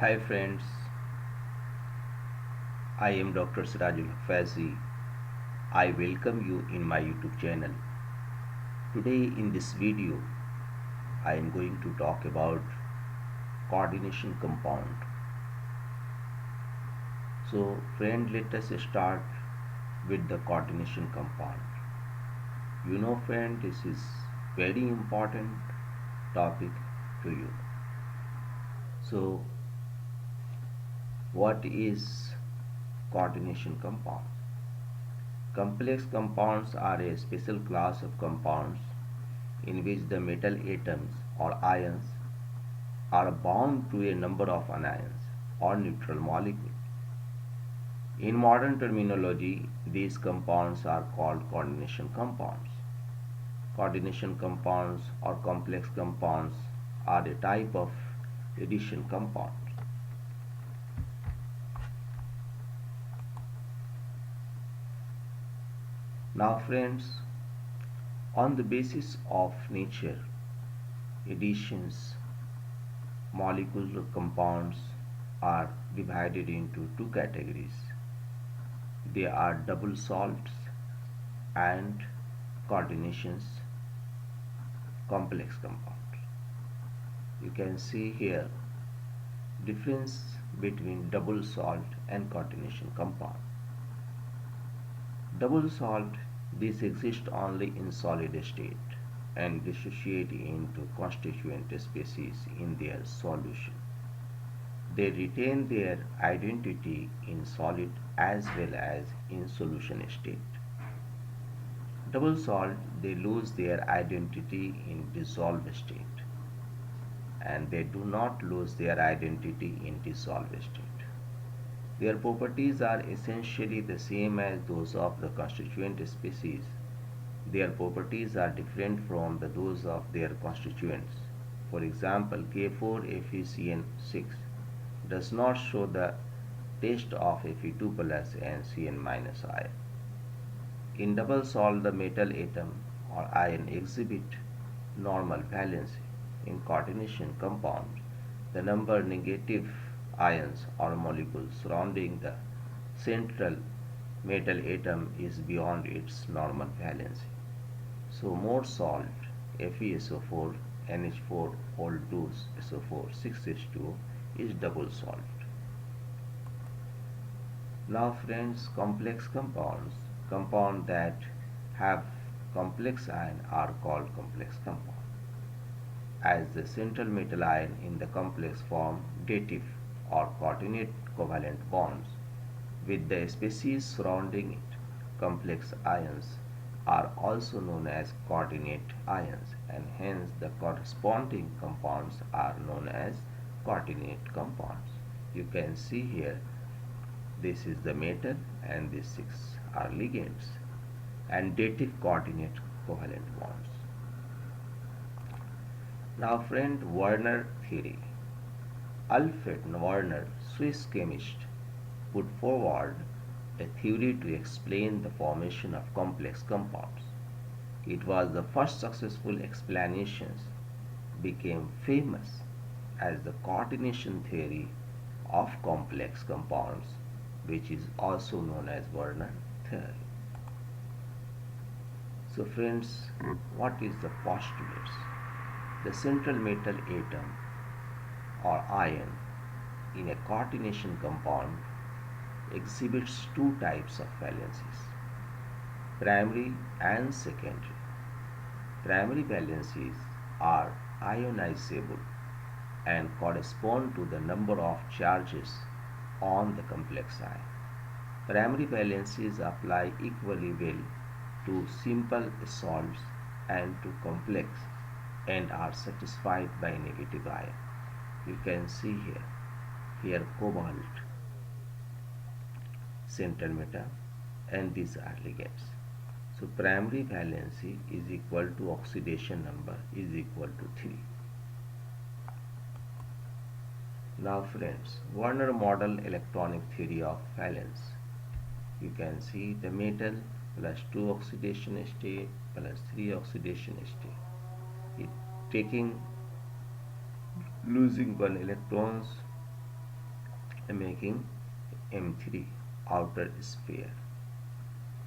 Hi friends, I am Dr. Sirajul Fazi. I welcome you in my YouTube channel. Today in this video, I am going to talk about coordination compound. So friend, let us start with the coordination compound. You know friend, this is very important topic to you. So what is coordination compound? Complex compounds are a special class of compounds in which the metal atoms or ions are bound to a number of anions or neutral molecules. In modern terminology, these compounds are called coordination compounds. Coordination compounds or complex compounds are a type of addition compound. Now friends, on the basis of nature, additions, molecular compounds are divided into two categories. They are double salts and coordinations complex compound. You can see here difference between double salt and coordination compound. Double salt, these exist only in solid state and dissociate into constituent species in their solution. They retain their identity in solid as well as in solution state. Double salt, they lose their identity in dissolved state and they do not lose their identity in dissolved state. Their properties are essentially the same as those of the constituent species. Their properties are different from those of their constituents. For example, K4FeCN6 does not show the test of Fe2 plus and Cn minus ion. In double salt, the metal atom or ion exhibit normal valency. In coordination compounds, the number negative ions or molecules surrounding the central metal atom is beyond its normal valency. So more salt, FeSO4, NH4, Ol2, SO4, 6H2 is double salt. Now friends, complex compounds, compounds that have complex ion are called complex compounds, as the central metal ion in the complex form dative or coordinate covalent bonds with the species surrounding it. Complex ions are also known as coordinate ions and hence the corresponding compounds are known as coordinate compounds. You can see here this is the metal and these six are ligands and dative coordinate covalent bonds. Now friend, Werner theory. Alfred Werner, Swiss chemist, put forward a theory to explain the formation of complex compounds. It was the first successful explanations became famous as the coordination theory of complex compounds, which is also known as Werner theory. So friends, what is the postulates? The central metal atom or ion in a coordination compound exhibits two types of valencies, primary and secondary. Primary valencies are ionizable and correspond to the number of charges on the complex ion. Primary valencies apply equally well to simple salts and to complex and are satisfied by negative ion. You can see here cobalt, central metal, and these are ligands. So primary valency is equal to oxidation number is equal to 3. Now friends, Werner model electronic theory of valence. You can see the metal plus 2 oxidation state plus 3 oxidation state. It taking losing 1 electrons making M3 outer sphere.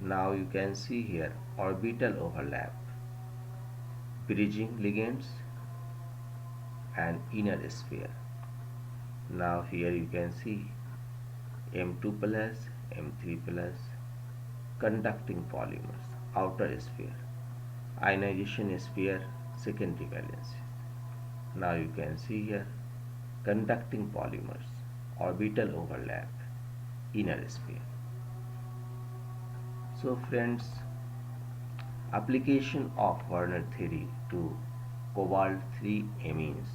Now you can see here orbital overlap, bridging ligands and inner sphere. Now here you can see M2 plus, M3 plus, conducting polymers, outer sphere, ionization sphere, secondary valencies. Now you can see here conducting polymers, orbital overlap, inner sphere. So friends, application of Werner theory to cobalt 3 amines.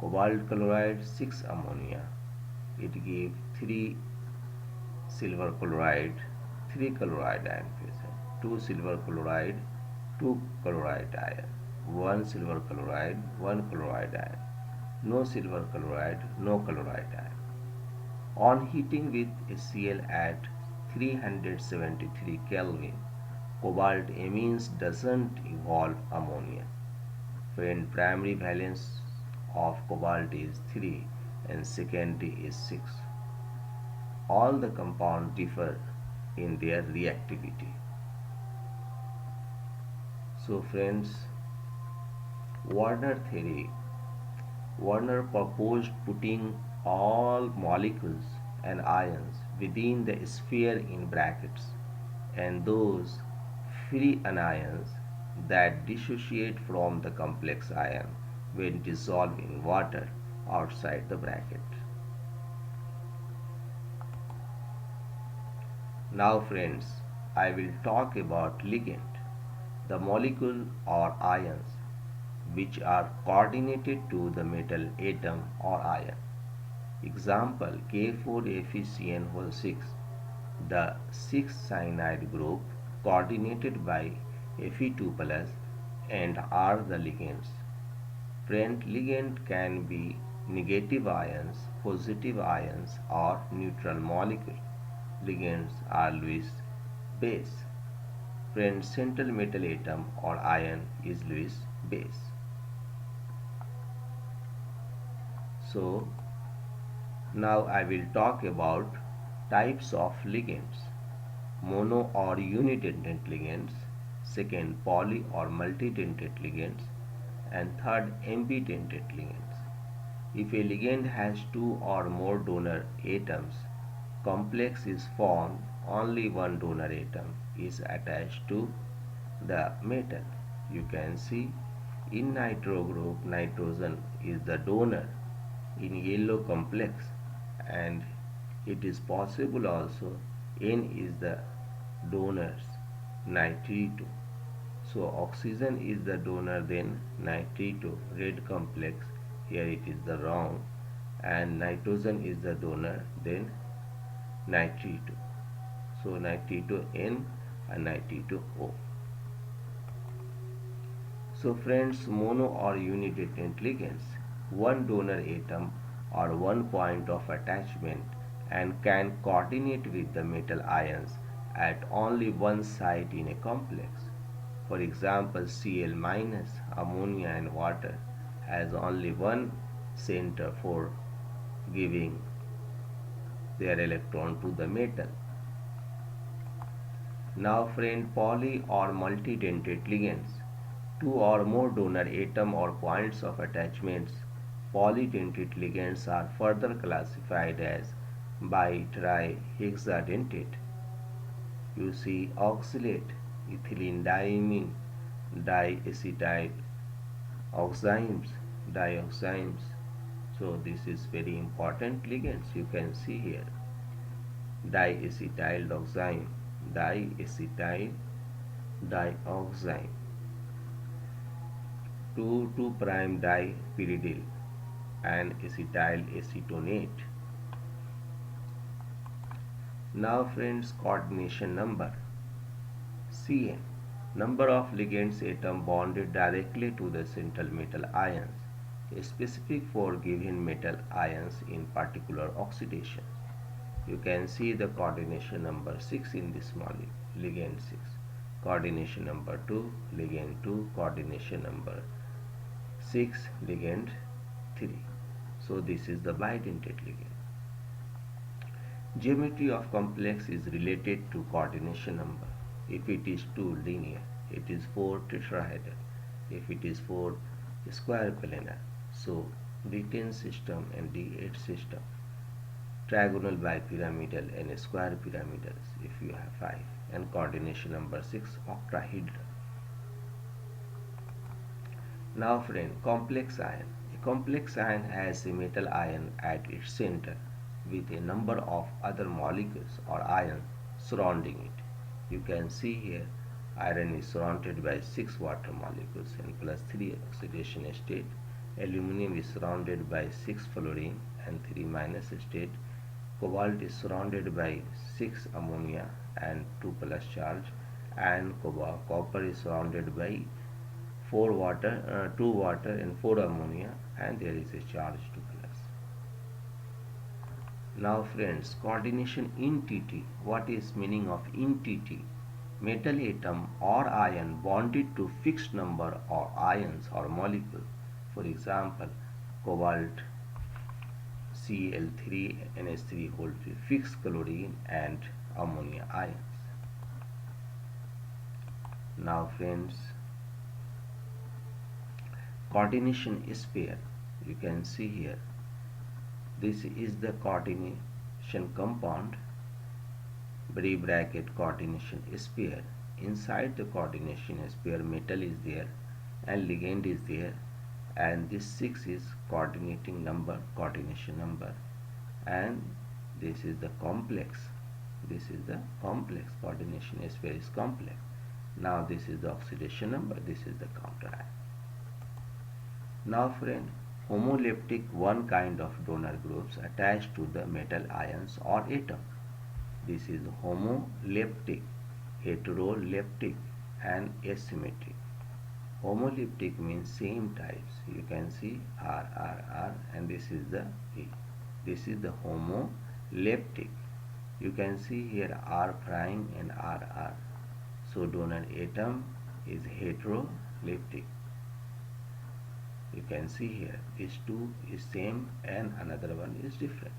Cobalt chloride 6 ammonia. It gave 3 silver chloride, 3 chloride ion present, 2 silver chloride, 2 chloride ion, 1 silver chloride, 1 chloride ion, no silver chloride, no chloride ion. On heating with HCl at 373 Kelvin, cobalt amines doesn't evolve ammonia. When primary valence of cobalt is 3 and secondary is 6. All the compounds differ in their reactivity. So friends, Werner theory. Werner proposed putting all molecules and ions within the sphere in brackets, and those free anions that dissociate from the complex ion when dissolved in water outside the bracket. Now friends, I will talk about ligand, the molecule or ions which are coordinated to the metal atom or ion. Example K4FeCN6, the 6 cyanide group coordinated by Fe2 plus and are the ligands. Friend, ligand can be negative ions, positive ions or neutral molecule. Ligands are Lewis base. Friend, central metal atom or ion is Lewis base. So now I will talk about types of ligands. Mono or unidentate ligands, second poly or multidentate ligands, and third ambidentate ligands. If a ligand has 2 or more donor atoms, complex is formed, only one donor atom is attached to the metal. You can see in nitro group, nitrogen is the donor in yellow complex, and it is possible also N is the donors, nitrito. So oxygen is the donor, then nitrito, red complex, here it is the wrong, and nitrogen is the donor, then nitrito. So nitrito N and nitrito O. So friends, mono or unidentate ligands, one donor atom or one point of attachment and can coordinate with the metal ions at only one site in a complex. For example, Cl minus, ammonia and water has only one center for giving their electron to the metal. Now friend, poly or multidentate ligands, two or more donor atom or points of attachments. Polydentate ligands are further classified as bi-trihexadentate. You see oxalate, ethylene diamine, diacetyl oximes, dioximes. So this is very important ligands you can see here. Diacetyl dioxime, diacetyl dioxime, 2,2' dipyridyl and acetyl acetonate. Now friends, coordination number. Cn, number of ligands atom bonded directly to the central metal ions, specific for given metal ions in particular oxidation. You can see the coordination number 6 in this molecule, ligand 6. Coordination number 2, ligand 2, coordination number 6, ligand 3. So this is the bidentate ligand. Geometry of complex is related to coordination number. If it is 2 linear, it is 4 tetrahedral. If it is 4 square planar. So D10 system and D8 system, trigonal bipyramidal and square pyramidals if you have 5, and coordination number 6 octahedral. Now friend, complex ion. A complex ion has a metal ion at its center with a number of other molecules or ions surrounding it. You can see here iron is surrounded by 6 water molecules and plus 3 oxidation state. Aluminum is surrounded by 6 fluorine and 3 minus state. Cobalt is surrounded by 6 ammonia and 2 plus charge, and copper is surrounded by 4 water, 2 water and 4 ammonia, and there is a charge 2 plus. Now friends, coordination in TT. What is meaning of in TT? Metal atom or ion bonded to fixed number of ions or molecule. For example, cobalt Cl3 NH3 hold fixed chlorine and ammonia ions. Now friends, coordination sphere. You can see here. This is the coordination compound, bracket coordination sphere. Inside the coordination sphere, metal is there and ligand is there, and this 6 is coordinating number, coordination number, and this is the complex. This is the complex coordination sphere is complex. Now this is the oxidation number, this is the counter ion. Now friend, homoleptic, one kind of donor groups attached to the metal ions or atom. This is homoleptic, heteroleptic and asymmetric. Homoleptic means same types. You can see R, R, R, and this is the E. This is the homoleptic. You can see here R prime and R, R. So donor atom is heteroleptic. You can see here these two is same and another one is different.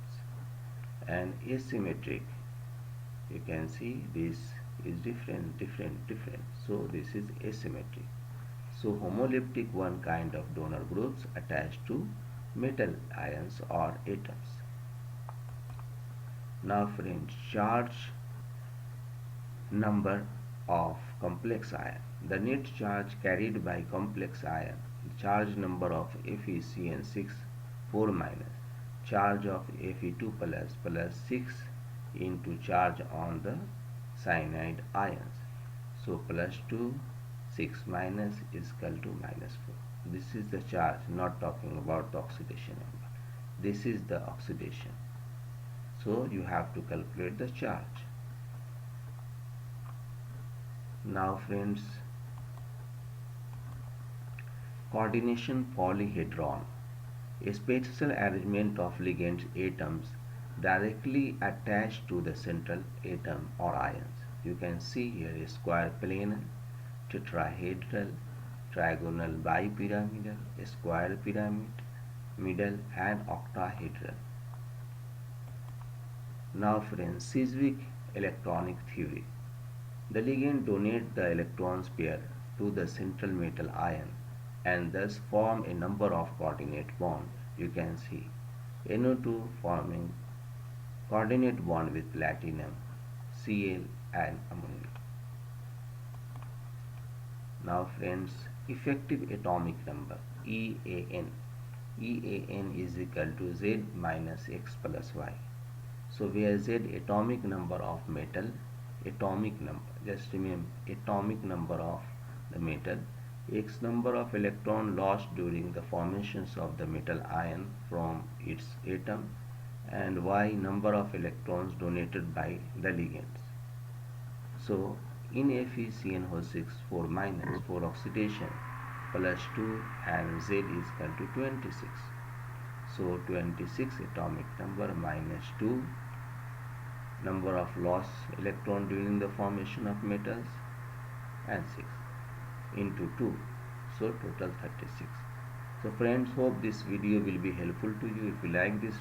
And asymmetric, you can see this is different. So this is asymmetric. So homoleptic, one kind of donor groups attached to metal ions or atoms. Now friends, charge number of complex ion. The net charge carried by complex ion, charge number of FeCN6 4 minus, charge of Fe2 plus 6 into charge on the cyanide ions. So plus 2 6 minus is equal to minus 4. This is the charge, not talking about the oxidation number. This is the oxidation. So you have to calculate the charge. Now friends, coordination polyhedron, a special arrangement of ligand atoms directly attached to the central atom or ions. You can see here a square planar, tetrahedral, trigonal bipyramidal, square pyramid, middle and octahedral. Now friends, Chiswick electronic theory. The ligand donates the electrons pair to the central metal ion and thus form a number of coordinate bonds. You can see NO2 forming coordinate bond with platinum, Cl and ammonia. Now friends, effective atomic number EAN. EAN is equal to Z minus X plus Y. So where Z atomic number of metal, atomic number, just remember atomic number of the metal, X number of electron lost during the formations of the metal ion from its atom, and Y number of electrons donated by the ligands. So in FeCN6 4 minus 4 oxidation plus 2 and Z is equal to 26. So 26 atomic number minus 2 number of lost electron during the formation of metals and 6 into 2, so total 36. So friends, hope this video will be helpful to you. If you like this